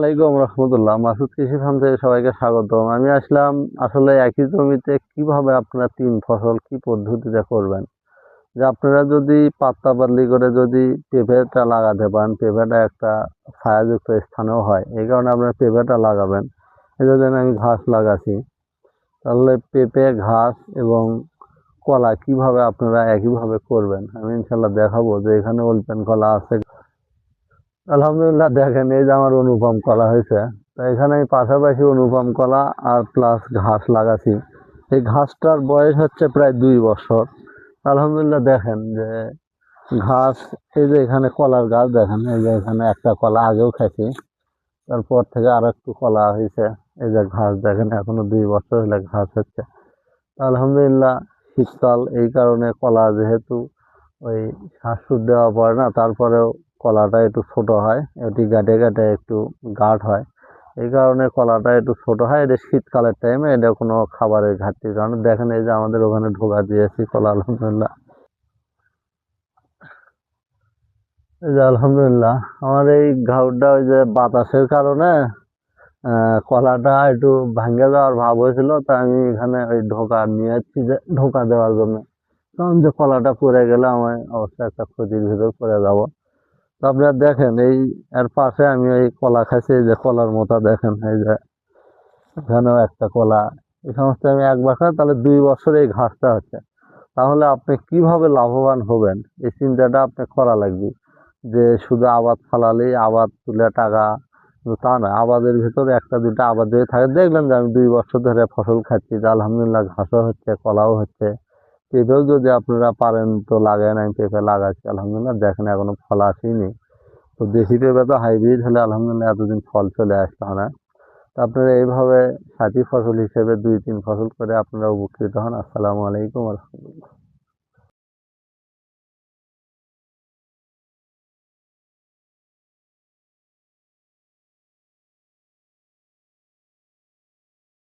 আলাইকুম রহমতুল্লাহ। মাসুদ কৃষি ফার্ম থেকে সবাইকে স্বাগতম। আমি আসলাম আসলে একই জমিতে কিভাবে আপনারা তিন ফসল কি পদ্ধতিতে করবেন। যে আপনারা যদি পাত্তা পাতলি করে যদি পেঁপেটা লাগাতে পারেন, পেঁপেটা একটা ছায়াযুক্ত স্থানেও হয়, এই কারণে আপনারা পেঁপেটা লাগাবেন। এই জন্য আমি ঘাস লাগাচ্ছি। তাহলে পেঁপে, ঘাস এবং কলা কিভাবে আপনারা একইভাবে করবেন আমি ইনশাল্লাহ দেখাবো। যে এখানে ওলপেন কলা আছে, আলহামদুলিল্লাহ। দেখেন এই যে আমার অনুপম কলা হয়েছে। তো এখানে আমি পাশাপাশি অনুপম কলা আর প্লাস ঘাস লাগাছি। এই ঘাসটার বয়স হচ্ছে প্রায় 2 বছর। আলহামদুলিল্লাহ দেখেন যে ঘাস, এই যে এখানে কলার গাছ দেখেন, এই যে এখানে একটা কলা আগেও খাইছি, তারপর থেকে আর একটু কলা হয়েছে। এই যে ঘাস দেখেন, এখনো 2 বছর হলে ঘাস হচ্ছে। আলহামদুলিল্লাহ শীতকাল, এই কারণে কলা যেহেতু ওই শ্বাস দেওয়া পড়ে না, তারপরেও কলাটা একটু ছোট হয়, এটি গাঁটে গাঁটে একটু গাঢ় হয়। এই কারণে কলাটা একটু ছোট হয়। এটা শীতকালের টাইমে এটা কোনো খাবারের ঘাটতির কারণে দেখেন এই যে আমাদের ওখানে ঢোকা দিয়েছি কলা। আলহামদুলিল্লাহ, এই যে আলহামদুলিল্লাহ আমার এই ঘাউটা ওই যে বাতাসের কারণে কলাটা একটু ভাঙ্গে যাওয়ার ভাব হয়েছিল। তা আমি এখানে ওই ঢোকা নিয়ে যাচ্ছি যে ঢোকা দেওয়ার জন্য। কারণ যে কলাটা পড়ে গেলে আমার অবশ্যই একটা ক্ষতির ভিতর পড়ে যাব। তো আপনারা দেখেন এই এর পাশে আমি এই কলা খাইছি, এই যে কলার মোতা দেখেন, এই যে এখানেও একটা কলা। এই সমস্ত আমি একবার খাই, তাহলে 2 বছর এই ঘাসটা হচ্ছে। তাহলে আপনি কিভাবে লাভবান হবেন এই চিন্তাটা আপনি করা লাগবে। যে শুধু আবাদ ফালালেই আবাদ তুলে টাকা, কিন্তু তা নয়। আবাদের ভিতরে একটা দুটো আবাদ যদি থাকে, দেখলেন যে আমি 2 বছর ধরে ফসল খাচ্ছি, যে আলহামদুলিল্লাহ ঘাসও হচ্ছে, কলাও হচ্ছে। পেঁপেও যদি আপনারা পারেন তো লাগান। আমি পেঁপে লাগাচ্ছি, আলহামদুলিল্লাহ দেখেন এখনো ফল আসেনি। তো দেশি পেঁপে তো হাইব্রিড হলে আলহামদুলিল্লাহ এতদিন ফল চলে আসতো না। তো আপনারা এইভাবে সাথী ফসল হিসেবে 2-3 ফসল করে আপনারা উপকৃত হন। আসসালামু আলাইকুম রহমতুল্লাহ।